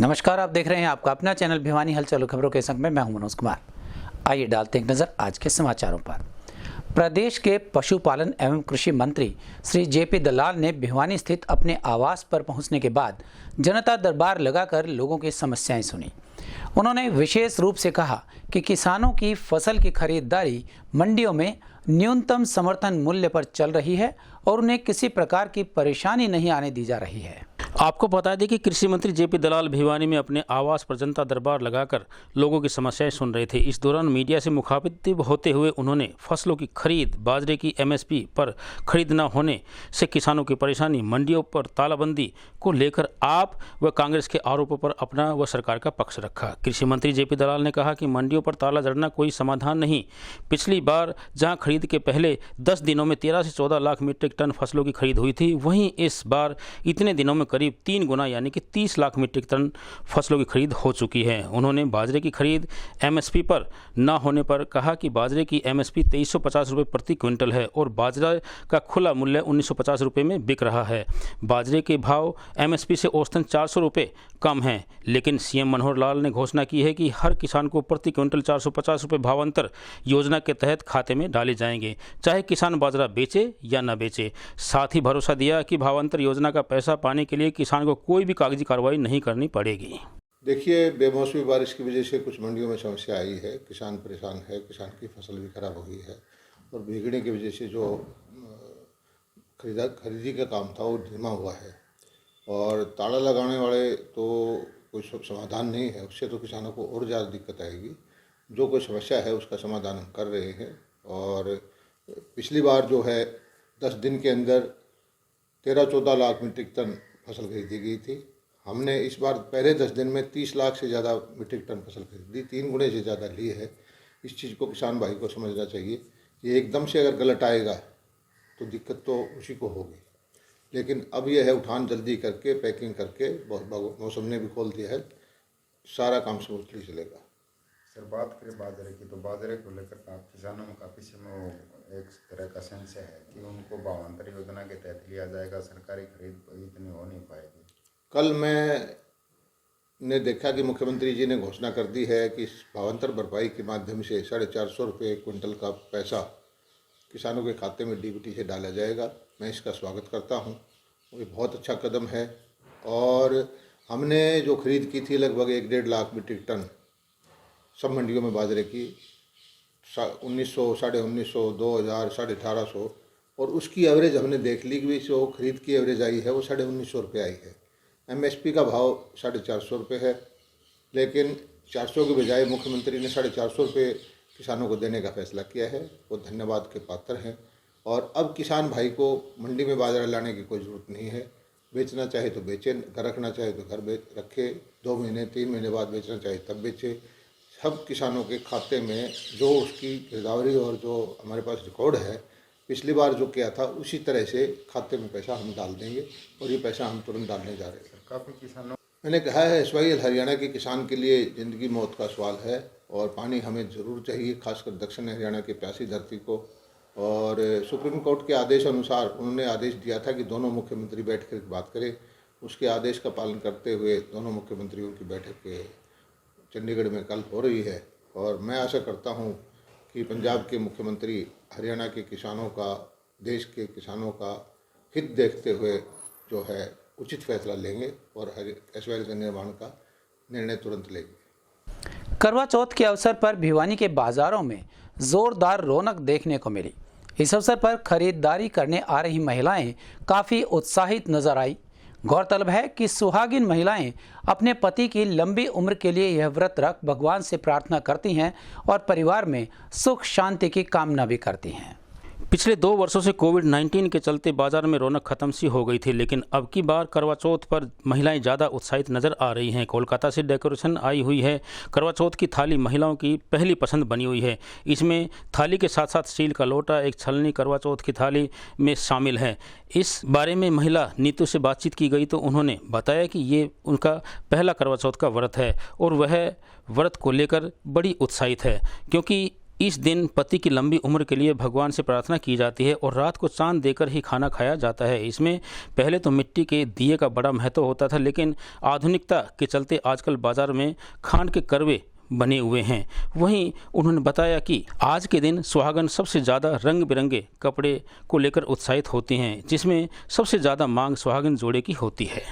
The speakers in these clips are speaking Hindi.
नमस्कार, आप देख रहे हैं आपका अपना चैनल भिवानी हलचल खबरों के संग में मैं हूं मनोज कुमार। आइए डालते हैं नजर आज के समाचारों पर। प्रदेश के पशुपालन एवं कृषि मंत्री श्री जेपी दलाल ने भिवानी स्थित अपने आवास पर पहुंचने के बाद जनता दरबार लगाकर लोगों की समस्याएं सुनी। उन्होंने विशेष रूप से कहा कि किसानों की फसल की खरीदारी मंडियों में न्यूनतम समर्थन मूल्य पर चल रही है और उन्हें किसी प्रकार की परेशानी नहीं आने दी जा रही है। आपको बता दें कि कृषि मंत्री जेपी दलाल भिवानी में अपने आवास पर जनता दरबार लगाकर लोगों की समस्याएं सुन रहे थे। इस दौरान मीडिया से मुखातिब होते हुए उन्होंने फसलों की खरीद, बाजरे की एमएसपी पर खरीद न होने से किसानों की परेशानी, मंडियों पर तालाबंदी को लेकर आप व कांग्रेस के आरोपों पर अपना व सरकार का पक्ष रखा। कृषि मंत्री जेपी दलाल ने कहा कि मंडियों पर ताला जड़ना कोई समाधान नहीं। पिछली बार जहाँ खरीद के पहले 10 दिनों में 13 से 14 लाख मीट्रिक टन फसलों की खरीद हुई थी, वहीं इस बार इतने दिनों में करीब 3 गुना यानी कि 30 लाख मीट्रिक टन फसलों की खरीद हो चुकी है। उन्होंने बाजरे की खरीद एमएसपी पर न होने पर कहा कि बाजरे की एमएसपी 2350 रुपये प्रति क्विंटल है और बाजरा का खुला मूल्य 1950 रुपये में बिक रहा है। बाजरे के भाव एमएसपी से औसतन 400 रुपये कम हैं, लेकिन सीएम मनोहर लाल ने घोषणा की है कि हर किसान को प्रति क्विंटल 450 रुपये भावांतर योजना के तहत खाते में डाले जाएंगे, चाहे किसान बाजरा बेचे या न बेचे। साथ ही भरोसा दिया कि भावांतर योजना का पैसा पाने के लिए किसान को कोई भी कागजी कार्रवाई नहीं करनी पड़ेगी। देखिए, बेमौसमी बारिश की वजह से कुछ मंडियों में समस्या आई है, किसान परेशान है, किसान की फसल भी खराब हो गई है और भीगने की वजह से जो खरीदी का काम था वो धीमा हुआ है और ताला लगाने वाले तो कोई समाधान नहीं है। उससे तो किसानों को और ज़्यादा दिक्कत आएगी। जो कोई समस्या है उसका समाधान हम कर रहे हैं और पिछली बार जो है 10 दिन के अंदर 13-14 लाख मीट्रिक टन फसल खरीदी गई थी। हमने इस बार पहले 10 दिन में 30 लाख से ज़्यादा मीट्रिक टन फसल खरीदी, 3 गुने से ज़्यादा ली है। इस चीज़ को किसान भाई को समझना चाहिए कि एकदम से अगर गलत आएगा तो दिक्कत तो उसी को होगी, लेकिन अब यह है उठान जल्दी करके पैकिंग करके, मौसम ने भी खोल दिया है, सारा काम स्मूथली चलेगा। सर, बात करें बाजरे की तो बाजरे को लेकर आप किसानों में काफ़ी समय एक तरह का संशय है कि उनको भावांतर योजना के तहत लिया जाएगा, सरकारी खरीद इतनी हो नहीं पाएगी। कल मैंने देखा कि मुख्यमंत्री जी ने घोषणा कर दी है कि भावांतर भरपाई के माध्यम से 450 रुपये क्विंटल का पैसा किसानों के खाते में डीबीटी से डाला जाएगा। मैं इसका स्वागत करता हूं। ये बहुत अच्छा कदम है और हमने जो खरीद की थी लगभग 1-1.5 लाख मीट्रिक टन सब मंडियों में बाजरे की 1900, 1950, 2000, 1850 और उसकी एवरेज हमने देख ली कि जो खरीद की एवरेज आई है वो 1950 रुपये आई है। एमएसपी का भाव 450 रुपये है, लेकिन 400 के बजाय मुख्यमंत्री ने 450 रुपये किसानों को देने का फैसला किया है। वो धन्यवाद के पात्र हैं और अब किसान भाई को मंडी में बाजरा लाने की कोई ज़रूरत नहीं है। बेचना चाहे तो बेचे, घर रखना चाहे तो घर रखे, 2 महीने 3 महीने बाद बेचना चाहे तब बेचे। सब किसानों के खाते में जो उसकी गिरदावरी और जो हमारे पास रिकॉर्ड है पिछली बार जो किया था उसी तरह से खाते में पैसा हम डाल देंगे और ये पैसा हम तुरंत डालने जा रहे हैं। काफ़ी किसानों मैंने कहा है SYL हरियाणा के किसान के लिए ज़िंदगी मौत का सवाल है और पानी हमें ज़रूर चाहिए, खासकर दक्षिण हरियाणा की प्यासी धरती को। और सुप्रीम कोर्ट के आदेश अनुसार उन्होंने आदेश दिया था कि दोनों मुख्यमंत्री बैठ कर बात करें। उसके आदेश का पालन करते हुए दोनों मुख्यमंत्रियों की बैठक चंडीगढ़ में कल हो रही है और मैं आशा करता हूं कि पंजाब के मुख्यमंत्री हरियाणा के किसानों का, देश के किसानों का हित देखते हुए जो है उचित फैसला लेंगे और SYL के निर्माण का निर्णय तुरंत लेंगे। करवा चौथ के अवसर पर भिवानी के बाजारों में जोरदार रौनक देखने को मिली। इस अवसर पर खरीदारी करने आ रही महिलाएं काफी उत्साहित नजर आई। गौरतलब है कि सुहागिन महिलाएं अपने पति की लंबी उम्र के लिए यह व्रत रख भगवान से प्रार्थना करती हैं और परिवार में सुख शांति की कामना भी करती हैं। पिछले 2 वर्षों से कोविड-19 के चलते बाजार में रौनक खत्म सी हो गई थी, लेकिन अब की बार करवा चौथ पर महिलाएं ज़्यादा उत्साहित नज़र आ रही हैं। कोलकाता से डेकोरेशन आई हुई है। करवा चौथ की थाली महिलाओं की पहली पसंद बनी हुई है। इसमें थाली के साथ साथ स्टील का लोटा, एक छलनी करवा चौथ की थाली में शामिल है। इस बारे में महिला नीतू से बातचीत की गई तो उन्होंने बताया कि ये उनका पहला करवा चौथ का व्रत है और वह व्रत को लेकर बड़ी उत्साहित है, क्योंकि इस दिन पति की लंबी उम्र के लिए भगवान से प्रार्थना की जाती है और रात को चांद देकर ही खाना खाया जाता है। इसमें पहले तो मिट्टी के दिए का बड़ा महत्व होता था, लेकिन आधुनिकता के चलते आजकल बाजार में खांड के करवे बने हुए हैं। वहीं उन्होंने बताया कि आज के दिन सुहागन सबसे ज़्यादा रंग बिरंगे कपड़े को लेकर उत्साहित होती हैं, जिसमें सबसे ज़्यादा मांग सुहागन जोड़े की होती है।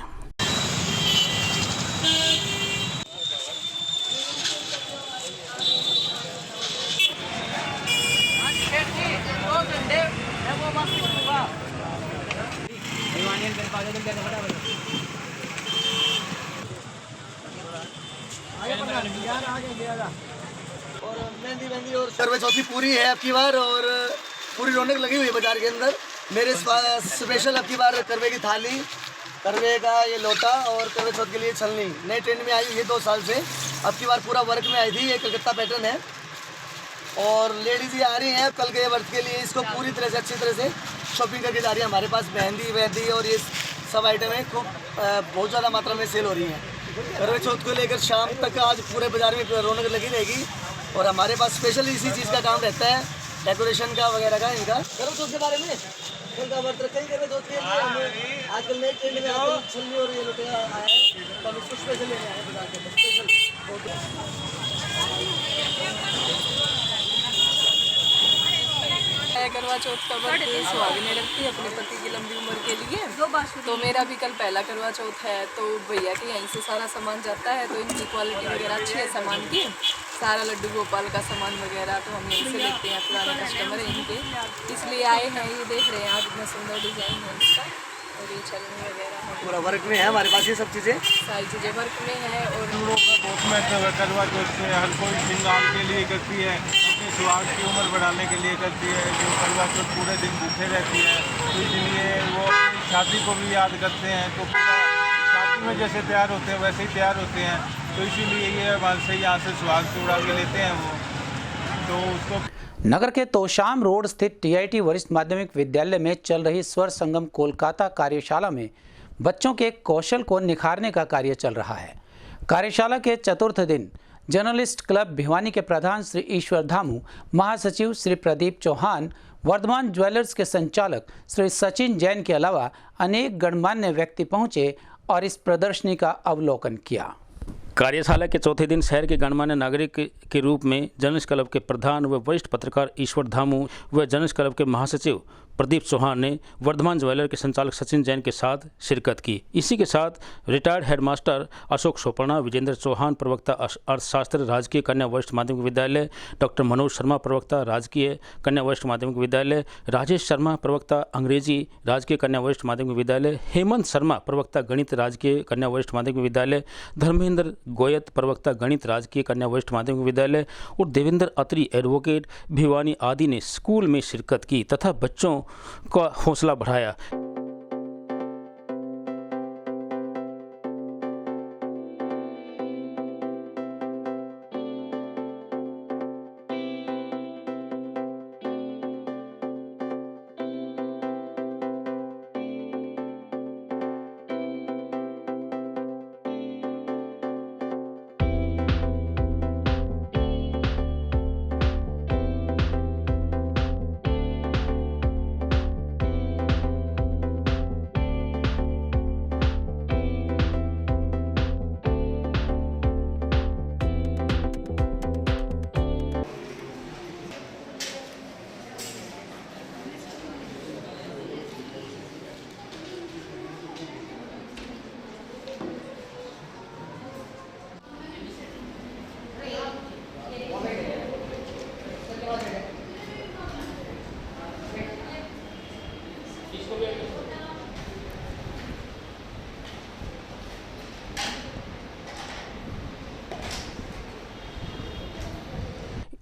और मेहंदी वेहंदी और करवा चौथी पूरी है आपकी बार, और पूरी रौनक लगी हुई है बाजार के अंदर। मेरे स्पेशल आपकी बार करवे की थाली, करवे का ये लोटा और करवे चौथ के लिए छलनी नए ट्रेंड में आई हुई है 2 साल से। आपकी बार पूरा वर्क में आई थी, ये कलकत्ता पैटर्न है। और लेडीज ये आ रही हैं कल के वर्क के लिए, इसको पूरी तरह से अच्छी तरह से शॉपिंग करके जा रही है। हमारे पास मेहंदी वेहंदी और ये सब आइटमें खूब बहुत ज़्यादा मात्रा में सेल हो रही हैं। करवा चौथ को लेकर शाम तक आज पूरे बाजार में रौनक लगी रहेगी। और हमारे पास स्पेशल इसी चीज़ का काम रहता है, डेकोरेशन का वगैरह का। इनका करवा चौथ के बारे में उनका वर्त रखें करवा चौथ के लिए। हमें आजकल नए ट्रेंड में आजकल छलनी और ये लोटे आया है, तो हम इसको स्पेशल लेने आए बाजार के अंदर स्पेशल। करवा चौथ का व्रत सुहागिनें रखती है अपने पति की लंबी उम्र के लिए। तो मेरा भी कल पहला करवा चौथ है, तो भैया के यहीं से सारा सामान जाता है। तो इनकी क्वालिटी वगैरह अच्छी है सामान की, सारा लड्डू गोपाल का सामान वगैरह तो हम यहीं से लेते हैं, पुराने कस्टमर हैं इनके, इसलिए आए हैं। ये देख रहे हैं आप, इतना सुंदर डिज़ाइन है इसका, और ये छलनी वगैरह है पूरा वर्क में है हमारे पास, ये सब चीज़ें सारी चीज़ें वर्क में है। और बहुत महत्व है करवा चौथ से। हर कोई श्रृंगार के लिए करती है, अपनी सुहाग की उम्र बढ़ाने के लिए करती है। जो करवा चौथ पूरे दिन भूखे रहती है, तो इसलिए वो अपनी शादी को भी याद करते हैं। तो पूरा शादी में जैसे तैयार होते हैं वैसे ही तैयार होते हैं, तो इसीलिए ये हमारे से यहाँ से सुहाग चूड़ा भी लेते हैं वो, तो उसको। नगर के तोशाम रोड स्थित टीआईटी वरिष्ठ माध्यमिक विद्यालय में चल रही स्वर संगम कोलकाता कार्यशाला में बच्चों के कौशल को निखारने का कार्य चल रहा है। कार्यशाला के चतुर्थ दिन जर्नलिस्ट क्लब भिवानी के प्रधान श्री ईश्वर धामू, महासचिव श्री प्रदीप चौहान, वर्धमान ज्वेलर्स के संचालक श्री सचिन जैन के अलावा अनेक गणमान्य व्यक्ति पहुंचे और इस प्रदर्शनी का अवलोकन किया। कार्यशाला के चौथे दिन शहर के गणमान्य नागरिक के रूप में जर्नलिस्ट क्लब के प्रधान व वरिष्ठ पत्रकार ईश्वर धामू व जर्नलिस्ट क्लब के महासचिव प्रदीप चौहान ने वर्धमान ज्वेलर के संचालक सचिन जैन के साथ शिरकत की। इसी के साथ रिटायर्ड हेडमास्टर अशोक सोपर्णा, विजेंद्र चौहान प्रवक्ता अर्थशास्त्र राजकीय कन्या वरिष्ठ माध्यमिक विद्यालय, डॉक्टर मनोज शर्मा प्रवक्ता राजकीय कन्या वरिष्ठ माध्यमिक विद्यालय, राजेश शर्मा प्रवक्ता अंग्रेजी राजकीय कन्या वरिष्ठ माध्यमिक विद्यालय, हेमंत शर्मा प्रवक्ता गणित राजकीय कन्या वरिष्ठ माध्यमिक विद्यालय, धर्मेंद्र गोयत प्रवक्ता गणित राजकीय कन्या वरिष्ठ माध्यमिक विद्यालय और देवेंद्र अत्री एडवोकेट भिवानी आदि ने स्कूल में शिरकत की तथा बच्चों का हौसला बढ़ाया।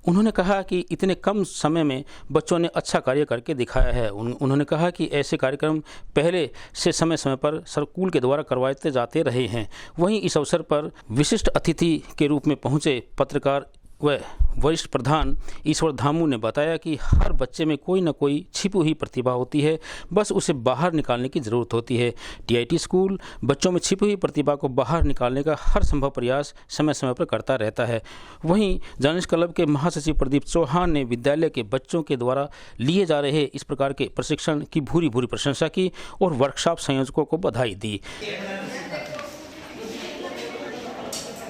उन्होंने कहा कि इतने कम समय में बच्चों ने अच्छा कार्य करके दिखाया है। उन्होंने कहा कि ऐसे कार्यक्रम पहले से समय समय पर स्कूल के द्वारा करवाते जाते रहे हैं। वहीं इस अवसर पर विशिष्ट अतिथि के रूप में पहुंचे पत्रकार व वरिष्ठ प्रधान ईश्वर धामू ने बताया कि हर बच्चे में कोई न कोई छिपी हुई प्रतिभा होती है, बस उसे बाहर निकालने की ज़रूरत होती है। टीआईटी स्कूल बच्चों में छिपी हुई प्रतिभा को बाहर निकालने का हर संभव प्रयास समय समय पर करता रहता है। वहीं जर्नलिस्ट क्लब के महासचिव प्रदीप चौहान ने विद्यालय के बच्चों के द्वारा लिए जा रहे इस प्रकार के प्रशिक्षण की भूरी भूरी प्रशंसा की और वर्कशॉप संयोजकों को बधाई दी।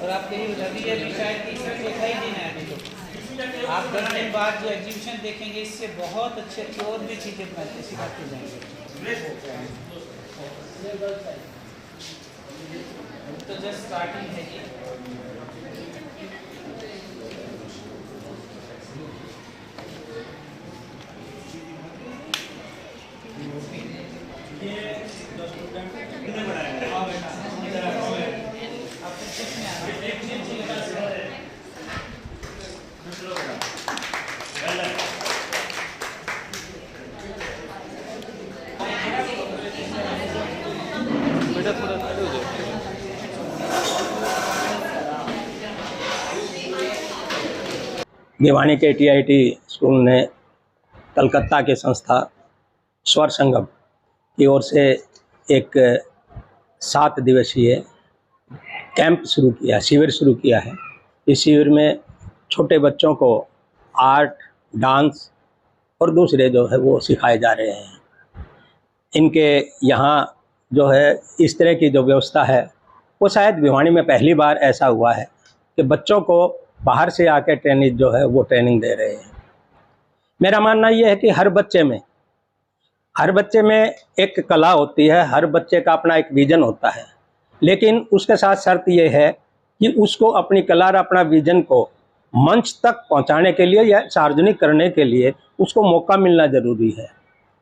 और आप कहीं अभी शायद तीसरा चौथा ही दिन है अभी तो आप 10 दिन बाद जो एग्जीबिशन देखेंगे इससे बहुत अच्छी अच्छी और भी चीज़ें सिखाती जाएंगी। तो जस्ट स्टार्टिंग है ये। भिवानी के टीआईटी स्कूल ने कलकत्ता के संस्था स्वर संगम की ओर से एक 7 दिवसीय कैंप शुरू किया, शिविर शुरू किया है। इस शिविर में छोटे बच्चों को आर्ट, डांस और दूसरे जो है वो सिखाए जा रहे हैं। इनके यहाँ जो है इस तरह की जो व्यवस्था है वो शायद भिवानी में पहली बार ऐसा हुआ है कि बच्चों को बाहर से आकर ट्रेनिंग जो है वो ट्रेनिंग दे रहे हैं। मेरा मानना ये है कि हर बच्चे में एक कला होती है, हर बच्चे का अपना एक विजन होता है, लेकिन उसके साथ शर्त ये है कि उसको अपनी कला और अपना विजन को मंच तक पहुंचाने के लिए या सार्वजनिक करने के लिए उसको मौका मिलना ज़रूरी है।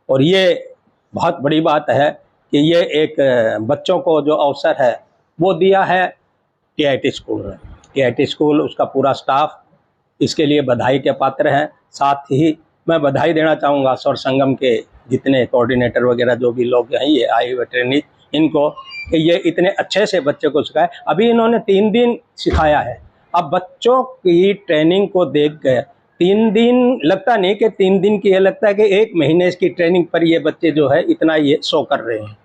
और ये बहुत बड़ी बात है कि ये एक बच्चों को जो अवसर है वो दिया है टीआईटी स्कूल ने। टीआईटी स्कूल, उसका पूरा स्टाफ इसके लिए बधाई के पात्र हैं। साथ ही मैं बधाई देना चाहूँगा स्वर संगम के जितने कोऑर्डिनेटर वगैरह जो भी लोग हैं ये आए हुए ट्रेनिंग, इनको कि ये इतने अच्छे से बच्चे को सिखाए। अभी इन्होंने 3 दिन सिखाया है। अब बच्चों की ट्रेनिंग को देख कर 3 दिन लगता नहीं कि 3 दिन की, ये लगता है कि 1 महीने की ट्रेनिंग पर ये बच्चे जो है इतना ये शो कर रहे हैं।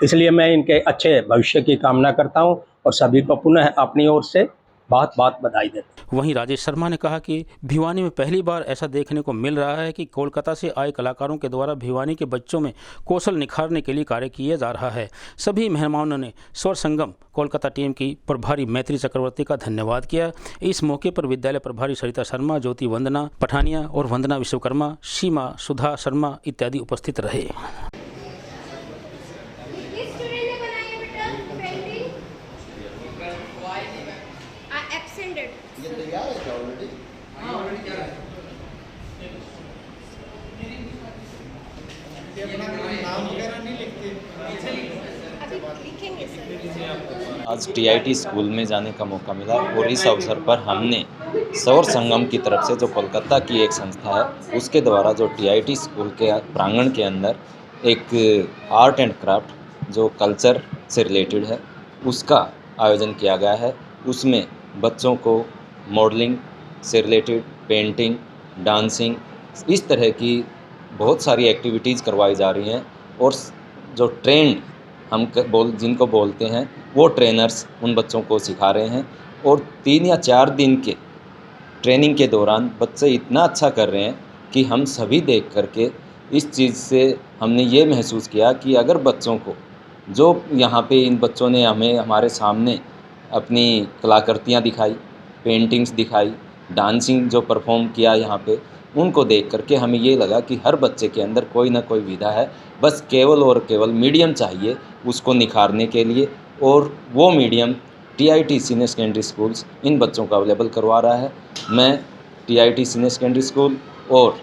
इसलिए मैं इनके अच्छे भविष्य की कामना करता हूं और सभी को पुनः अपनी ओर से बहुत बहुत बधाई देता हूं। वहीं राजेश शर्मा ने कहा कि भिवानी में पहली बार ऐसा देखने को मिल रहा है कि कोलकाता से आए कलाकारों के द्वारा भिवानी के बच्चों में कौशल निखारने के लिए कार्य किया जा रहा है। सभी मेहमानों ने स्वर संगम कोलकाता टीम की प्रभारी मैत्री चक्रवर्ती का धन्यवाद किया। इस मौके पर विद्यालय प्रभारी सरिता शर्मा, ज्योति वंदना पठानिया और वंदना विश्वकर्मा, सीमा सुधा शर्मा इत्यादि उपस्थित रहे। आज टीआईटी स्कूल में जाने का मौका मिला और इस अवसर पर हमने स्वर संगम की तरफ से, जो कोलकाता की एक संस्था है, उसके द्वारा जो टीआईटी स्कूल के प्रांगण के अंदर एक आर्ट एंड क्राफ्ट जो कल्चर से रिलेटेड है उसका आयोजन किया गया है। उसमें बच्चों को मॉडलिंग से रिलेटेड, पेंटिंग, डांसिंग, इस तरह की बहुत सारी एक्टिविटीज़ करवाई जा रही हैं और जो ट्रेंड हम जिनको बोलते हैं वो ट्रेनर्स उन बच्चों को सिखा रहे हैं। और 3 या 4 दिन के ट्रेनिंग के दौरान बच्चे इतना अच्छा कर रहे हैं कि हम सभी देख करके इस चीज़ से हमने ये महसूस किया कि अगर बच्चों को जो यहाँ पे इन बच्चों ने हमें हमारे सामने अपनी कलाकृतियाँ दिखाई, पेंटिंग्स दिखाई, डांसिंग जो परफॉर्म किया यहाँ पे, उनको देख करके हमें ये लगा कि हर बच्चे के अंदर कोई ना कोई विधा है, बस केवल और केवल मीडियम चाहिए उसको निखारने के लिए। और वो medium TIT senior secondary schools in बच्चों को अवेलेबल करवा रहा है। मैं टीआईटी सीनियर सेकेंडरी स्कूल और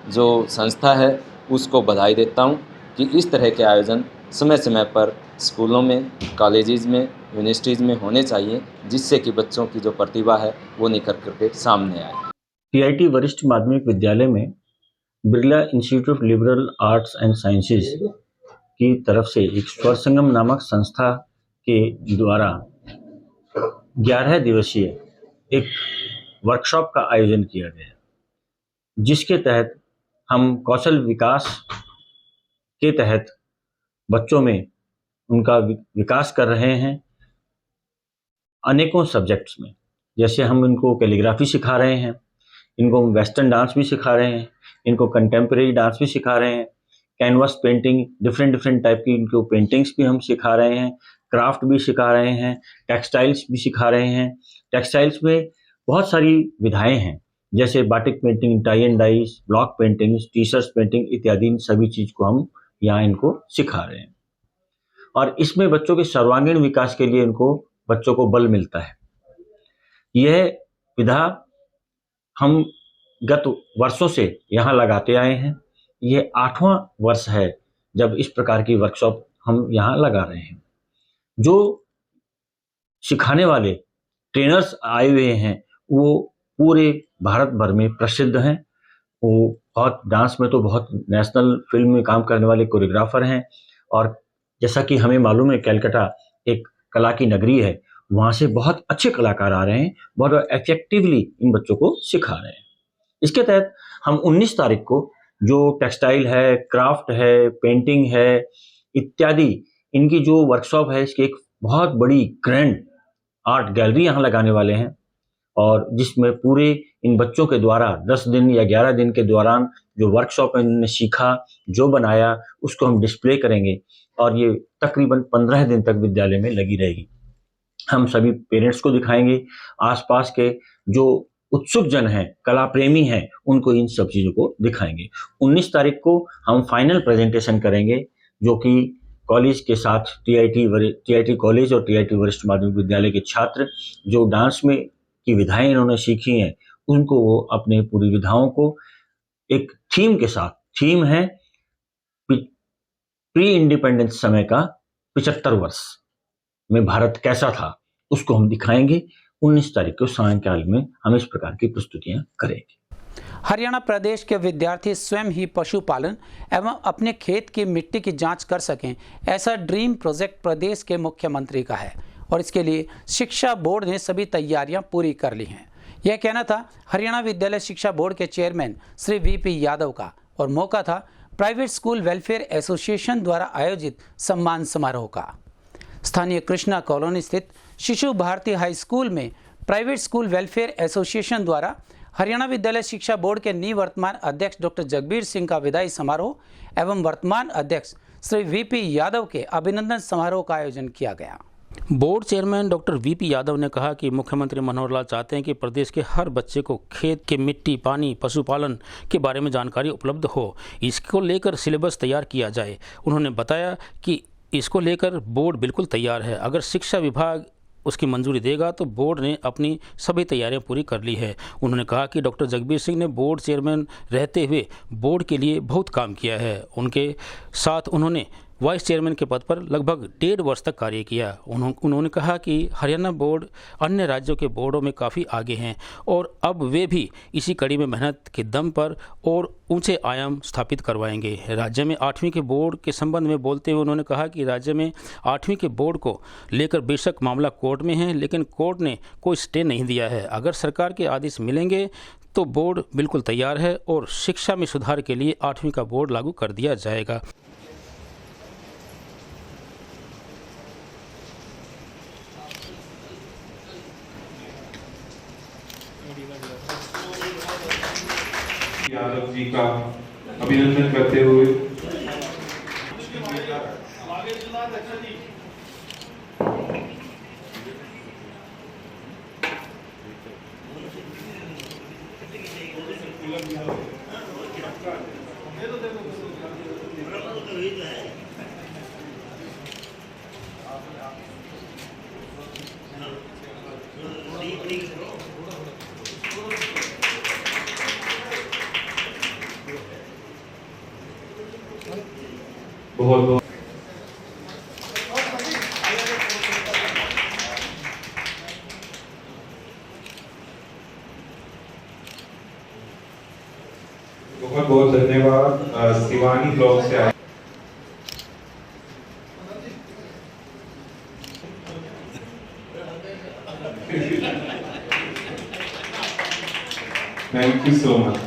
जो संस्था है उसको बधाई देता हूँ कि इस तरह के आयोजन समय समय पर स्कूलों में, कॉलेजेस में, यूनिवर्सिटीज़ में होने चाहिए, जिससे कि बच्चों की जो प्रतिभा है वो निखर करके सामने आए। टीआईटी वरिष्ठ माध्यमिक विद्यालय में Birla institute of liberal arts and sciences की तरफ से एक स्वर संगम नामक संस्था के द्वारा 11 दिवसीय एक वर्कशॉप का आयोजन किया गया, जिसके तहत हम कौशल विकास के तहत बच्चों में उनका विकास कर रहे हैं अनेकों सब्जेक्ट्स में। जैसे हम इनको कैलीग्राफी सिखा रहे हैं, इनको वेस्टर्न डांस भी सिखा रहे हैं, इनको कंटेम्प्रेरी डांस भी सिखा रहे हैं, कैनवस पेंटिंग, डिफरेंट टाइप की इनको पेंटिंग्स भी हम सिखा रहे हैं, क्राफ्ट भी सिखा रहे हैं, टेक्सटाइल्स भी सिखा रहे हैं। टेक्सटाइल्स में बहुत सारी विधाएं हैं, जैसे batik painting, tie and dyes, block paintings, T shirts painting इत्यादि, इन सभी चीज़ को हम यहाँ इनको सिखा रहे हैं। और इसमें बच्चों के सर्वांगीण विकास के लिए इनको बच्चों को बल मिलता है। यह विधा हम गत वर्षों से यहाँ लगाते आए हैं। ये 8वां वर्ष है जब इस प्रकार की वर्कशॉप हम यहाँ लगा रहे हैं। जो सिखाने वाले ट्रेनर्स आए हुए हैं वो पूरे भारत भर में प्रसिद्ध हैं। वो बहुत डांस में तो बहुत नेशनल फिल्म में काम करने वाले कोरियोग्राफर हैं, और जैसा कि हमें मालूम है कलकत्ता एक कला की नगरी है, वहाँ से बहुत अच्छे कलाकार आ रहे हैं, बहुत इफेक्टिवली इन बच्चों को सिखा रहे हैं। इसके तहत हम 19 तारीख को जो टेक्सटाइल है, क्राफ्ट है, पेंटिंग है इत्यादि, इनकी जो वर्कशॉप है, इसकी एक बहुत बड़ी ग्रैंड आर्ट गैलरी यहाँ लगाने वाले हैं, और जिसमें पूरे इन बच्चों के द्वारा 10 दिन या 11 दिन के दौरान जो वर्कशॉप इन्होंने सीखा, जो बनाया, उसको हम डिस्प्ले करेंगे, और ये तकरीबन 15 दिन तक विद्यालय में लगी रहेगी। हम सभी पेरेंट्स को दिखाएंगे, आसपास के जो उत्सुक जन हैं, कला प्रेमी हैं, उनको इन सब चीज़ों को दिखाएंगे। 19 तारीख को हम फाइनल प्रेजेंटेशन करेंगे, जो कि कॉलेज के साथ टीआईटी कॉलेज और टीआईटी वरिष्ठ माध्यमिक विद्यालय के छात्र जो डांस में की विधाएं इन्होंने सीखी हैं, उनको वो अपने पूरी विधाओं को एक थीम के साथ, थीम है प्री इंडिपेंडेंस समय का 75 वर्ष में भारत कैसा था, उसको हम दिखाएंगे। 19 तारीख को सायंकाल में हम इस प्रकार की प्रस्तुतियां करेंगे। हरियाणा प्रदेश के विद्यार्थी स्वयं ही पशुपालन एवं अपने खेत की मिट्टी की जांच कर सकें, ऐसा ड्रीम प्रोजेक्ट प्रदेश के मुख्यमंत्री का है, और इसके लिए शिक्षा बोर्ड ने सभी तैयारियां पूरी कर ली हैं। यह कहना था हरियाणा विद्यालय शिक्षा बोर्ड के चेयरमैन श्री वीपी यादव का, और मौका था प्राइवेट स्कूल वेलफेयर एसोसिएशन द्वारा आयोजित सम्मान समारोह का। स्थानीय कृष्णा कॉलोनी स्थित शिशु भारती हाई स्कूल में प्राइवेट स्कूल वेलफेयर एसोसिएशन द्वारा हरियाणा विद्यालय शिक्षा बोर्ड के निवर्तमान अध्यक्ष डॉक्टर जगबीर सिंह का विदाई समारोह एवं वर्तमान अध्यक्ष श्री वीपी यादव के अभिनंदन समारोह का आयोजन किया गया। Board chairman doctor VP Yadav ने कहा कि मुख्यमंत्री मनोहर लाल चाहते हैं कि प्रदेश के हर बच्चे को खेत के मिट्टी, पानी, पशुपालन के बारे में जानकारी उपलब्ध हो। इसको लेकर सिलेबस तैयार किया जाए। उन्होंने बताया कि इसको लेकर बोर्ड बिल्कुल तैयार है। अगर शिक्षा विभाग उसकी मंजूरी देगा तो बोर्ड ने अपनी सभी तैयारियां पूरी कर ली है। उन्होंने कहा कि डॉक्टर जगबीर सिंह ने बोर्ड चेयरमैन रहते हुए बोर्ड के लिए बहुत काम किया है। उनके साथ उन्होंने वाइस चेयरमैन के पद पर लगभग 1.5 वर्ष तक कार्य किया। उन्होंने कहा कि हरियाणा बोर्ड अन्य राज्यों के बोर्डों में काफ़ी आगे हैं, और अब वे भी इसी कड़ी में मेहनत के दम पर और ऊंचे आयाम स्थापित करवाएंगे। राज्य में 8वीं के बोर्ड के संबंध में बोलते हुए उन्होंने कहा कि राज्य में 8वीं के बोर्ड को लेकर बेशक मामला कोर्ट में है, लेकिन कोर्ट ने कोई स्टे नहीं दिया है। अगर सरकार के आदेश मिलेंगे तो बोर्ड बिल्कुल तैयार है, और शिक्षा में सुधार के लिए 8वीं का बोर्ड लागू कर दिया जाएगा। यादव जी का अभिनंदन करते हुए बहुत बहुत बहुत बहुत धन्यवाद। शिवानी ब्लॉक से आए थैंक यू सो मच।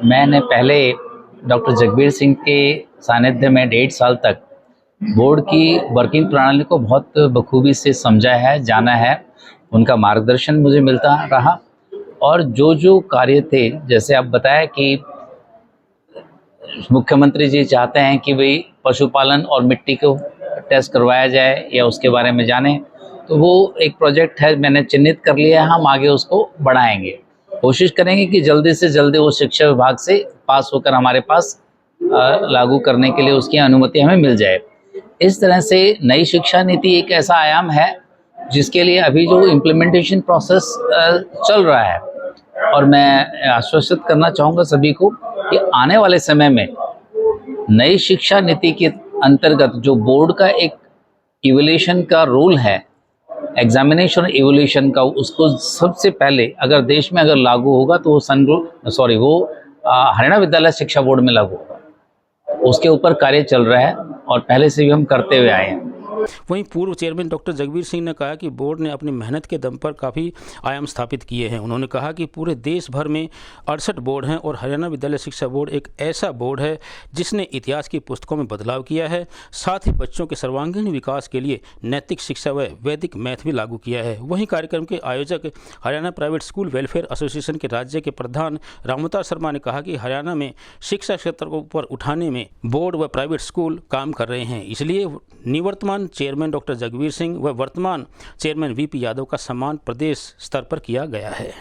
मैंने पहले डॉक्टर जगबीर सिंह के सानिध्य में 1.5 साल तक बोर्ड की वर्किंग प्रणाली को बहुत बखूबी से समझा है, जाना है। उनका मार्गदर्शन मुझे मिलता रहा और जो कार्य थे, जैसे आप बताया कि मुख्यमंत्री जी चाहते हैं कि भाई पशुपालन और मिट्टी को टेस्ट करवाया जाए या उसके बारे में जानें, तो वो एक प्रोजेक्ट है, मैंने चिन्हित कर लिया है। हम आगे उसको बढ़ाएंगे, कोशिश करेंगे कि जल्दी से जल्दी वो शिक्षा विभाग से पास होकर हमारे पास लागू करने के लिए उसकी अनुमति हमें मिल जाए। इस तरह से नई शिक्षा नीति एक ऐसा आयाम है जिसके लिए अभी जो इम्प्लीमेंटेशन प्रोसेस चल रहा है, और मैं आश्वस्त करना चाहूँगा सभी को कि आने वाले समय में नई शिक्षा नीति के अंतर्गत जो बोर्ड का एक इवैल्यूएशन का रोल है, एग्जामिनेशन इवोल्यूशन का, उसको सबसे पहले अगर देश में अगर लागू होगा तो वो हरियाणा विद्यालय शिक्षा बोर्ड में लागू होगा। उसके ऊपर कार्य चल रहा है और पहले से भी हम करते हुए आए हैं। वहीं पूर्व चेयरमैन डॉक्टर जगबीर सिंह ने कहा कि बोर्ड ने अपनी मेहनत के दम पर काफ़ी आयाम स्थापित किए हैं। उन्होंने कहा कि पूरे देश भर में 68 बोर्ड हैं और हरियाणा विद्यालय शिक्षा बोर्ड एक ऐसा बोर्ड है जिसने इतिहास की पुस्तकों में बदलाव किया है, साथ ही बच्चों के सर्वांगीण विकास के लिए नैतिक शिक्षा व वैदिक मैथ भी लागू किया है। वहीं कार्यक्रम के आयोजक Haryana private school welfare association के राज्य के प्रधान रामवतार शर्मा ने कहा कि हरियाणा में शिक्षा क्षेत्र को ऊपर उठाने में बोर्ड व प्राइवेट स्कूल काम कर रहे हैं, इसलिए निवर्तमान चेयरमैन डॉक्टर जगबीर सिंह व वर्तमान चेयरमैन वीपी यादव का सम्मान प्रदेश स्तर पर किया गया है।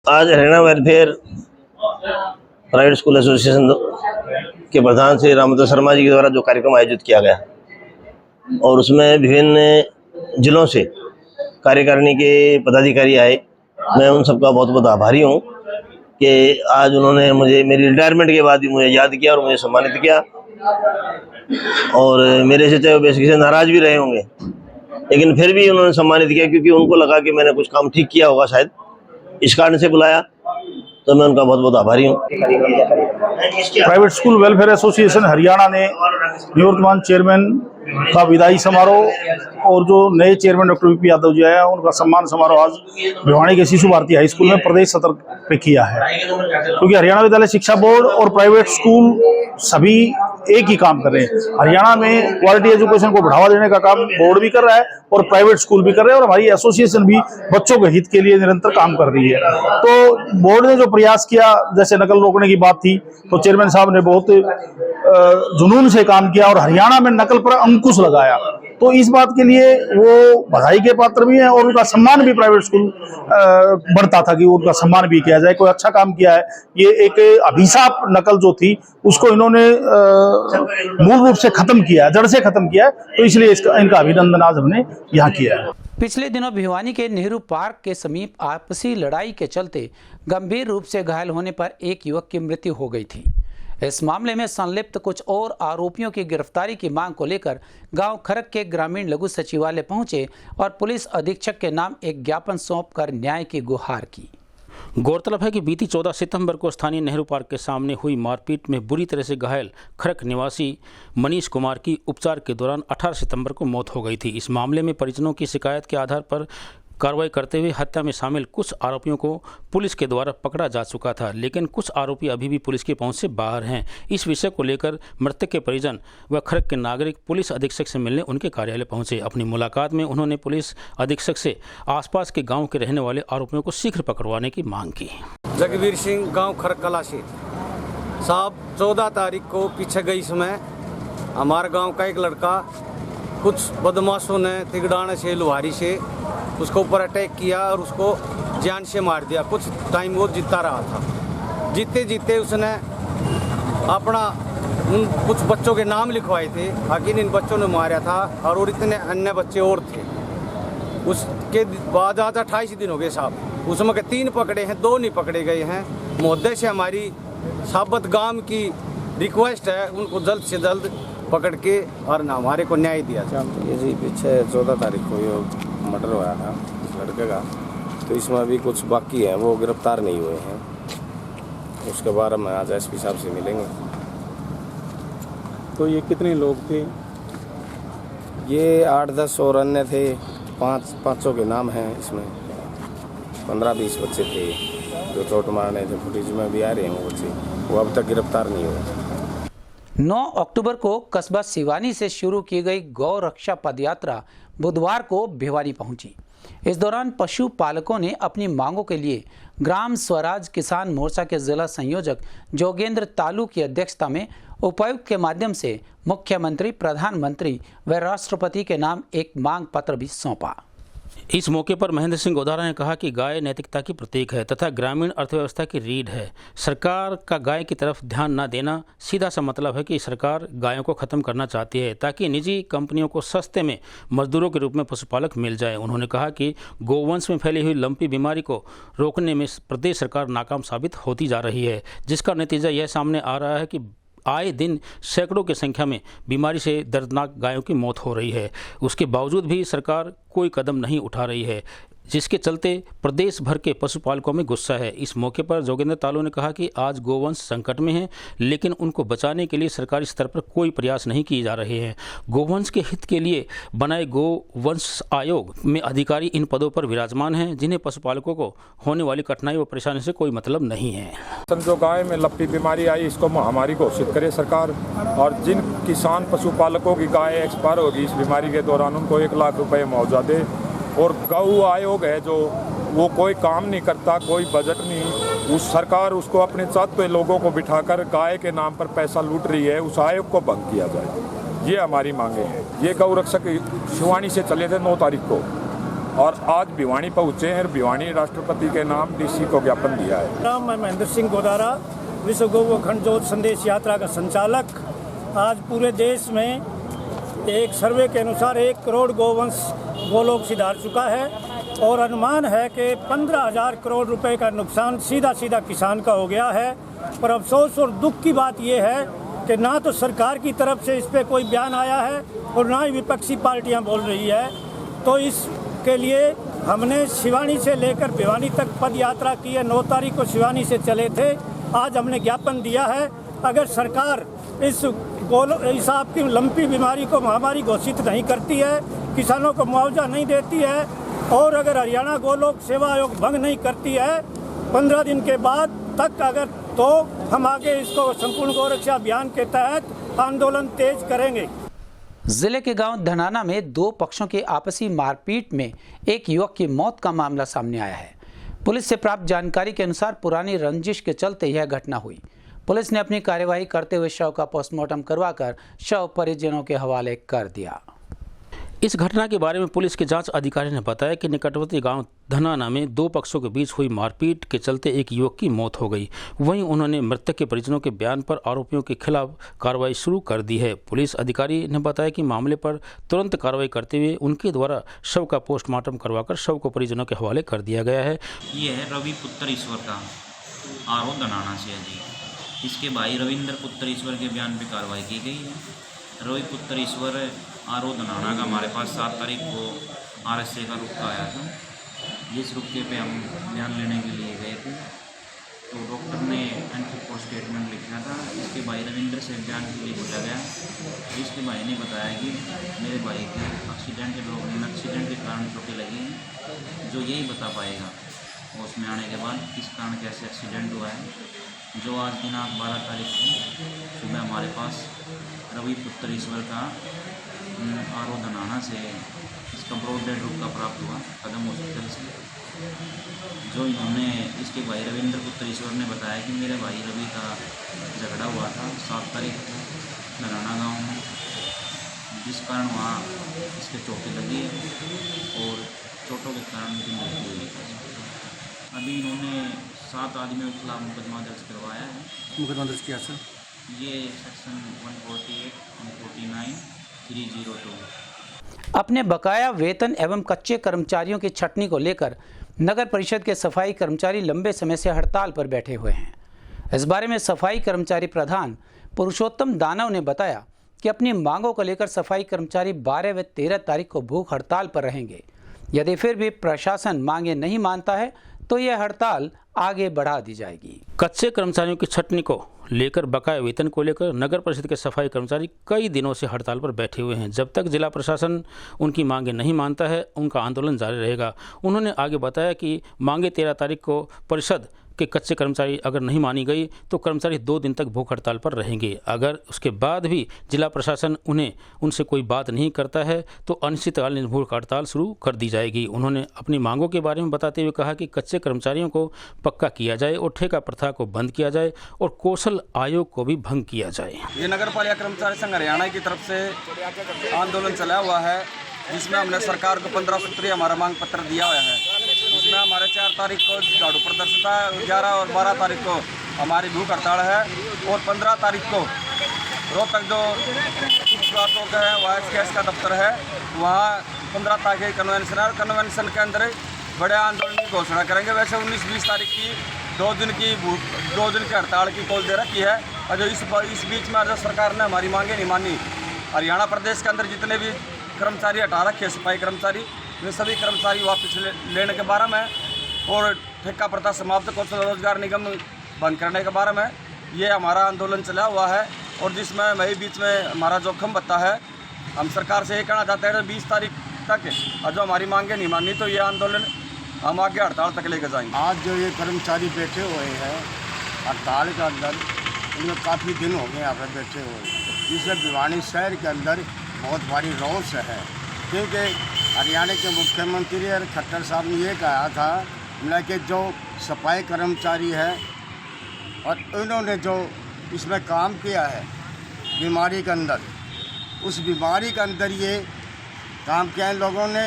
आज Haryana welfare private school association के प्रधान श्री रामवतार शर्मा जी के द्वारा जो कार्यक्रम आयोजित किया गया और उसमें विभिन्न जिलों से कार्यकारिणी के पदाधिकारी आए, मैं उन सबका बहुत बहुत आभारी हूँ कि आज उन्होंने मुझे मेरी रिटायरमेंट के बाद भी मुझे याद किया और मुझे सम्मानित किया। और मेरे से चाहे वो बेसिक से नाराज भी रहे होंगे, लेकिन फिर भी उन्होंने सम्मानित किया क्योंकि उनको लगा कि मैंने कुछ काम ठीक किया होगा, शायद इस कारण से बुलाया, तो मैं उनका बहुत बहुत आभारी हूँ। Private school welfare association Haryana ने निवर्तमान चेयरमैन का विदाई समारोह और जो नए chairman doctor VP Yadav ji आया उनका सम्मान समारोह आज भिवानी के शिशु भारती हाई स्कूल में प्रदेश स्तर पे किया है। क्योंकि हरियाणा विद्यालय शिक्षा बोर्ड और प्राइवेट स्कूल सभी एक ही काम कर रहे हैं। हरियाणा में क्वालिटी एजुकेशन को बढ़ावा देने का काम बोर्ड भी कर रहा है और प्राइवेट स्कूल भी कर रहे हैं, और हमारी एसोसिएशन भी बच्चों के हित के लिए निरंतर काम कर रही है। तो बोर्ड ने जो प्रयास किया, जैसे नकल रोकने की बात थी, तो चेयरमैन साहब ने बहुत जुनून से काम किया और हरियाणा में नकल पर अंकुश लगाया। तो इस बात के लिए वो बधाई के पात्र भी हैं और उनका सम्मान भी प्राइवेट स्कूल बढ़ता था कि उनका सम्मान भी किया जाए। कोई अच्छा काम किया है। ये एक अभिशाप नकल जो थी उसको इन्होंने मूल रूप से खत्म किया, जड़ से खत्म किया, तो इसलिए इनका अभिनंदन आज हमने यहाँ किया है। पिछले दिनों भिवानी के नेहरू पार्क के समीप आपसी लड़ाई के चलते गंभीर रूप से घायल होने पर एक युवक की मृत्यु हो गई थी। इस मामले में संलिप्त कुछ और आरोपियों की गिरफ्तारी की मांग को लेकर गांव खरक के ग्रामीण लघु सचिवालय पहुंचे और पुलिस अधीक्षक के नाम एक ज्ञापन सौंपकर न्याय की गुहार की। गौरतलब है कि बीती 14 सितंबर को स्थानीय नेहरू पार्क के सामने हुई मारपीट में बुरी तरह से घायल खरक निवासी मनीष कुमार की उपचार के दौरान 18 सितंबर को मौत हो गई थी। इस मामले में परिजनों की शिकायत के आधार पर कार्रवाई करते हुए हत्या में शामिल कुछ आरोपियों को पुलिस के द्वारा पकड़ा जा चुका था, लेकिन कुछ आरोपी अभी भी पुलिस की पहुंच से बाहर हैं। इस विषय को लेकर मृतक के परिजन व खरक के नागरिक पुलिस अधीक्षक से मिलने उनके कार्यालय पहुंचे। अपनी मुलाकात में उन्होंने पुलिस अधीक्षक से आसपास के गाँव के रहने वाले आरोपियों को शीघ्र पकड़वाने की मांग की। जगबीर सिंह, गाँव खरक कला से साहब 14 तारीख को पीछे गई समय हमारे गाँव का एक लड़का कुछ बदमाशों ने तिगड़ाने से लुहारी से उसको ऊपर अटैक किया और उसको जान से मार दिया। कुछ टाइम वो जीता रहा था, जीते जीते उसने अपना उन कुछ बच्चों के नाम लिखवाए थे, आखिर इन बच्चों ने मारा था और इतने अन्य बच्चे और थे। उसके बाद आज 28 दिन हो गए साहब, उसमें के 3 पकड़े हैं, 2 नहीं पकड़े गए हैं। महोदय से हमारी साबत गांव की रिक्वेस्ट है उनको जल्द से जल्द पकड़ के और हमारे को न्याय दिया जाए। ये जी पीछे 14 तारीख को ये मर्डर हुआ था इस लड़के का, तो इसमें अभी कुछ बाकी है, वो गिरफ्तार नहीं हुए हैं। उसके बारे में आज एसपी साहब से मिलेंगे। तो ये कितने लोग थे? ये 8-10 और अन्य थे, पाँचों के नाम हैं इसमें। 15-20 बच्चे थे जो चोट मारने थे, फुटेज में भी आ रहे हैं वो बच्चे, वो अब तक गिरफ्तार नहीं हुए। 9 अक्टूबर को कस्बा सिवानी से शुरू की गई गौ रक्षा पदयात्रा बुधवार को भिवानी पहुंची। इस दौरान पशु पालकों ने अपनी मांगों के लिए ग्राम स्वराज किसान मोर्चा के जिला संयोजक जोगेंद्र तालू की अध्यक्षता में उपायुक्त के माध्यम से मुख्यमंत्री, प्रधानमंत्री व राष्ट्रपति के नाम एक मांग पत्र भी सौंपा। इस मौके पर महेंद्र सिंह गोदारा ने कहा कि गाय नैतिकता की प्रतीक है तथा ग्रामीण अर्थव्यवस्था की रीढ़ है। सरकार का गाय की तरफ ध्यान न देना सीधा सा मतलब है कि सरकार गायों को खत्म करना चाहती है ताकि निजी कंपनियों को सस्ते में मजदूरों के रूप में पशुपालक मिल जाए। उन्होंने कहा कि गोवंश में फैली हुई लंपी बीमारी को रोकने में प्रदेश सरकार नाकाम साबित होती जा रही है, जिसका नतीजा यह सामने आ रहा है कि आए दिन सैकड़ों की संख्या में बीमारी से दर्दनाक गायों की मौत हो रही है। उसके बावजूद भी सरकार कोई कदम नहीं उठा रही है, जिसके चलते प्रदेश भर के पशुपालकों में गुस्सा है। इस मौके पर जोगेंद्र तालू ने कहा कि आज गोवंश संकट में है, लेकिन उनको बचाने के लिए सरकारी स्तर पर कोई प्रयास नहीं किए जा रहे हैं। गोवंश के हित के लिए बनाए गोवंश आयोग में अधिकारी इन पदों पर विराजमान हैं, जिन्हें पशुपालकों को होने वाली कठिनाई व परेशानी से कोई मतलब नहीं है। जो गाय में लंपी बीमारी आई, इसको महामारी घोषित करे सरकार, और जिन किसान पशुपालकों की गाय एक्सपायर होगी इस बीमारी के दौरान उनको 1 लाख रुपए मुआवजा दे। और गौ आयोग है जो वो कोई काम नहीं करता, कोई बजट नहीं, उस सरकार उसको अपने साथ पे लोगों को बिठाकर गाय के नाम पर पैसा लूट रही है, उस आयोग को भंग किया जाए। ये हमारी मांगे हैं। ये गौ रक्षक शिवानी से चले थे 9 तारीख को और आज भिवानी पहुँचे हैं। भिवानी राष्ट्रपति के नाम डीसी को ज्ञापन दिया है। मैं महेंद्र सिंह गोदारा, विश्व गौ खंड ज्योत संदेश यात्रा का संचालक। आज पूरे देश में एक सर्वे के अनुसार 1 करोड़ गोवंश गोलोक सुधार चुका है और अनुमान है कि 15,000 करोड़ रुपए का नुकसान सीधा किसान का हो गया है। पर अफसोस और दुख की बात यह है कि ना तो सरकार की तरफ से इस पे कोई बयान आया है और ना ही विपक्षी पार्टियां बोल रही है। तो इसके लिए हमने शिवानी से लेकर भिवानी तक पद यात्रा की है। 9 तारीख को शिवानी से चले थे, आज हमने ज्ञापन दिया है। अगर सरकार इस आपकी लंपी बीमारी को महामारी घोषित नहीं करती है, किसानों को मुआवजा नहीं देती है और अगर हरियाणा गोलोक सेवा आयोग भंग नहीं करती है 15 दिन के बाद तक अगर, तो हम आगे इसको संपूर्ण गौरक्षा अभियान के तहत आंदोलन तेज करेंगे। जिले के गांव धनाना में 2 पक्षों की आपसी मारपीट में एक युवक की मौत का मामला सामने आया है। पुलिस से प्राप्त जानकारी के अनुसार पुरानी रंजिश के चलते यह घटना हुई। पुलिस ने अपनी कार्यवाही करते हुए शव का पोस्टमार्टम करवाकर शव परिजनों के हवाले कर दिया। इस घटना के बारे में पुलिस के जांच अधिकारी ने बताया कि निकटवर्ती गांव धनाना में 2 पक्षों के बीच हुई मारपीट के चलते एक युवक की मौत हो गई। वहीं उन्होंने मृतक के परिजनों के बयान पर आरोपियों के खिलाफ कार्रवाई शुरू कर दी है। पुलिस अधिकारी ने बताया कि मामले पर तुरंत कार्रवाई करते हुए उनके द्वारा शव का पोस्टमार्टम करवाकर शव को परिजनों के हवाले कर दिया गया है। ये है रवि पुत्र ईश्वर का आरोप धनाना से है जी। इसके भाई रविंद्र पुत्र ईश्वर के बयान पर कार्रवाई की गई है। रवि पुत्र ईश्वर आरोप धनाना का हमारे पास 7 तारीख को RSA का रुका आया था, जिस रुके पे हम बयान लेने के लिए गए थे। तो डॉक्टर ने एंट्री पोस्ट स्टेटमेंट लिखा था। इसके भाई रविंद्र से बयान के लिए पूछा गया। इसके भाई ने बताया कि मेरे भाई के एक्सीडेंट के कारण चोटें लगी हैं, जो यही बता पाएगा होश में आने के बाद किस कारण कैसे एक्सीडेंट हुआ है। जो आज दिनांक 12 तारीख को सुबह हमारे पास रवि पुत्र ईश्वर का आरोप धनाना से इसका ब्रॉड डेड रूप का प्राप्त हुआ कदम हॉस्पिटल से। जो इन्होंने इसके भाई रविंद्र पुत्र ईश्वर ने बताया कि मेरे भाई रवि का झगड़ा हुआ था 7 तारीख को धनाना गांव में, जिस कारण वहाँ इसके चोटें लगी और चोटों के कारण उनकी मृत्यु हुई। अभी इन्होंने 7 आदमियों के खिलाफ मुकदमा दर्ज करवाया है। मुकदमा दर्ज किया सर? ये सेक्शन 148, 149, 302। अपने बकाया वेतन एवं कच्चे कर्मचारियों की छटनी को लेकर नगर परिषद के सफाई कर्मचारी लंबे समय से हड़ताल पर बैठे हुए हैं। इस बारे में सफाई कर्मचारी प्रधान पुरुषोत्तम दानव ने बताया कि अपनी मांगों को लेकर सफाई कर्मचारी 12 व 13 तारीख को भूख हड़ताल पर रहेंगे। यदि फिर भी प्रशासन मांगे नहीं मानता है तो यह हड़ताल आगे बढ़ा दी जाएगी। कच्चे कर्मचारियों की छटनी को लेकर बकाया वेतन को लेकर नगर परिषद के सफाई कर्मचारी कई दिनों से हड़ताल पर बैठे हुए हैं। जब तक जिला प्रशासन उनकी मांगे नहीं मानता है, उनका आंदोलन जारी रहेगा। उन्होंने आगे बताया कि मांगे 13 तारीख को परिषद के कच्चे कर्मचारी अगर नहीं मानी गई तो कर्मचारी 2 दिन तक भूख हड़ताल पर रहेंगे। अगर उसके बाद भी जिला प्रशासन उनसे कोई बात नहीं करता है तो अनिश्चितकालीन भूख हड़ताल शुरू कर दी जाएगी। उन्होंने अपनी मांगों के बारे में बताते हुए कहा कि कच्चे कर्मचारियों को पक्का किया जाए और ठेका प्रथा को बंद किया जाए और कौशल आयोग को भी भंग किया जाए। ये नगर पालिका कर्मचारी संघ हरियाणा की तरफ से आंदोलन चला हुआ है, जिसमें हमने सरकार को 15 सूत्रीय हमारा मांग पत्र दिया हुआ है। इसमें हमारे 4 तारीख को झाड़ू प्रदर्शन है, 11 और 12 तारीख को हमारी भूख हड़ताल है और 15 तारीख को रोहतक जो उपरातों का है YSKS का दफ्तर है, वहाँ 15 तारीख कन्वेंशन है। कन्वेंशन के अंदर बड़े आंदोलन की घोषणा करेंगे। वैसे 19-20 तारीख की 2 दिन की हड़ताल की कॉल दे रखी है और जो इस बीच में जो सरकार ने हमारी मांगे नहीं मानी, हरियाणा प्रदेश के अंदर जितने भी कर्मचारी हटा रखे सफाई कर्मचारी, वे सभी कर्मचारी वापस लेने के बारे में और ठेका प्रथा समाप्त कौशल रोजगार निगम बंद करने के बारे में ये हमारा आंदोलन चला हुआ है। और जिसमें मई बीच में हमारा जोखिम बता है। हम सरकार से ये कहना चाहते हैं कि 20 तारीख तक और जो हमारी मांगे नहीं मानी तो ये आंदोलन हम आगे हड़ताल तक लेकर जाएंगे। आज जो ये कर्मचारी बैठे हुए हैं हड़ताल के अंदर, इनमें काफ़ी दिन हो गए यहाँ पर बैठे हुए, जिससे भिवानी शहर के अंदर बहुत भारी रोष है। क्योंकि हरियाणा के मुख्यमंत्री और खट्टर साहब ने ये कहा था कि जो सफाई कर्मचारी है और इन्होंने जो इसमें काम किया है बीमारी के अंदर, उस बीमारी के अंदर ये काम किया है लोगों ने,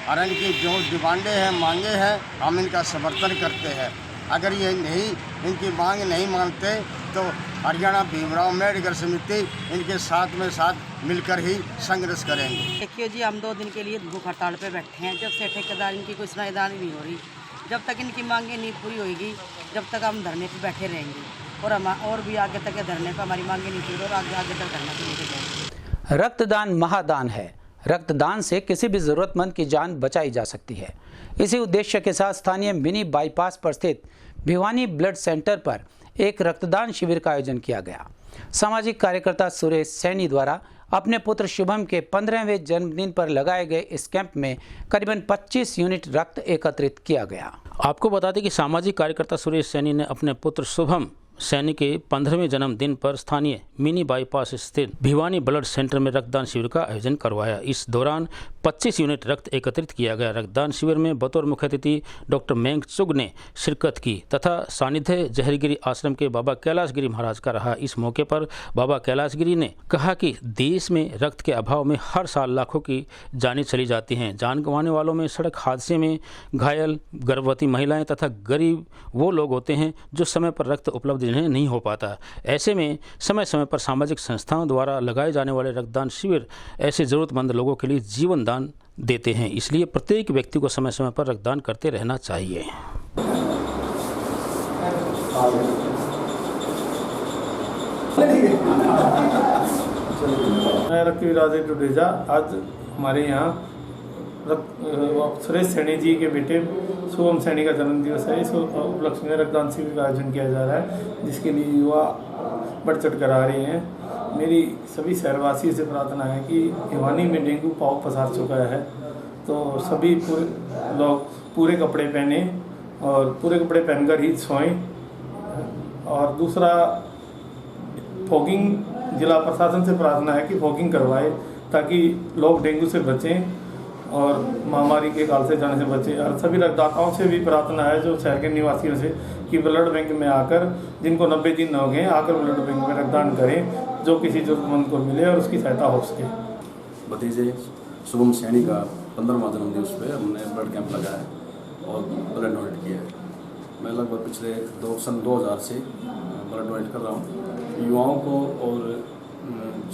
और इनकी जो डिमांडें हैं मांगे हैं हम इनका समर्थन करते हैं। अगर ये नहीं इनकी मांग नहीं मानते तो हरियाणा भीमराव मेडिकल समिति इनके साथ मिलकर ही संघर्ष करेंगे। देखिए जी, हम 2 दिन के लिए भूख हड़ताल पे बैठे हैं। जब से ठेकेदार इनकी कोई सुनवाई नहीं हो रही, जब तक इनकी मांगे नहीं पूरी होगी, जब तक हम धरने पे बैठे रहेंगे और हम और भी आगे तक धरने पे हमारी मांगे नहीं पूरी और आगे तक धरना पे लेके जाएंगे। रक्तदान महादान है। रक्तदान से किसी भी जरूरतमंद की जान बचाई जा सकती है। इसी उद्देश्य के साथ स्थानीय मिनी बाईपास पर स्थित भिवानी ब्लड सेंटर पर एक रक्तदान शिविर का आयोजन किया गया। सामाजिक कार्यकर्ता सुरेश सैनी द्वारा अपने पुत्र शुभम के 15वें जन्मदिन पर लगाए गए इस कैंप में करीबन 25 यूनिट रक्त एकत्रित किया गया। आपको बता दें कि सामाजिक कार्यकर्ता सुरेश सैनी ने अपने पुत्र शुभम सैनी के 15वें जन्मदिन पर स्थानीय मिनी बाईपास स्थित भिवानी ब्लड सेंटर में रक्तदान शिविर का आयोजन करवाया। इस दौरान 25 यूनिट रक्त एकत्रित किया गया। रक्तदान शिविर में बतौर मुख्य अतिथि डॉक्टर मेंग चुग ने शिरकत की तथा सानिध्य जहरीगिरी आश्रम के बाबा कैलाशगिरी महाराज का रहा। इस मौके पर बाबा कैलाशगिरी ने कहा कि देश में रक्त के अभाव में हर साल लाखों की जानें चली जाती हैं। जान गंवाने वालों में सड़क हादसे में घायल, गर्भवती महिलाएं तथा गरीब वो लोग होते हैं जो समय पर रक्त उपलब्ध जिन्हें नहीं हो पाता। ऐसे में समय समय पर सामाजिक संस्थाओं द्वारा लगाए जाने वाले रक्तदान शिविर ऐसे ज़रूरतमंद लोगों के लिए जीवन दान देते हैं। इसलिए प्रत्येक व्यक्ति को समय समय पर रक्तदान करते रहना चाहिए। मैं रक्तवीर राजेश डुडेजा आज हमारे यहाँ सुरेश सैनी जी के बेटे शुभम सैनी का जन्म दिवस है। इस उपलक्ष्य में रक्तदान शिविर का आयोजन किया जा रहा है, जिसके लिए युवा बढ़ चढ़ कर आ रहे हैं। मेरी सभी शहरवासियों से प्रार्थना है कि भिवानी में डेंगू पाव पसार चुका है, तो सभी लोग पूरे कपड़े पहने और पूरे कपड़े पहनकर ही सोएं। और दूसरा, फॉगिंग, जिला प्रशासन से प्रार्थना है कि फॉगिंग करवाए ताकि लोग डेंगू से बचें और महामारी के काल से जाने से बचे। और सभी रक्तदाताओं से भी प्रार्थना है, जो शहर के निवासियों से, कि ब्लड बैंक में आकर, जिनको 90 दिन हो गए, आकर ब्लड बैंक में रक्तदान करें, जो किसी जरूरतमंद को मिले और उसकी सहायता हो सके। भतीजे शुभम सैनी का 15वां जन्मदिवस पे हमने ब्लड कैंप लगाया है और ब्लड डोनेट किया है। मैं लगभग पिछले सन 2000 से ब्लड डोनेट कर रहा हूँ। युवाओं को और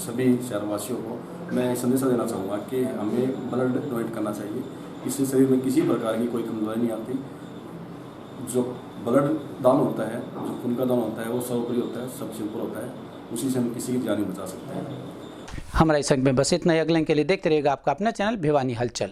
सभी शहरवासियों को मैं संदेशा देना चाहूँगा कि हमें ब्लड डोनेट करना चाहिए। इससे शरीर में किसी प्रकार की कोई कमजोरी नहीं आती। जो ब्लड दान होता है, जो खून का दान होता है, वो सर्वोपरि होता है, सबसे ऊपर होता है। उसी से हम किसी की जान बचा सकते हैं। हमारा इस अंक में बस इतना ही। अगले के लिए देखते रहेगा आपका अपना चैनल भिवानी हलचल।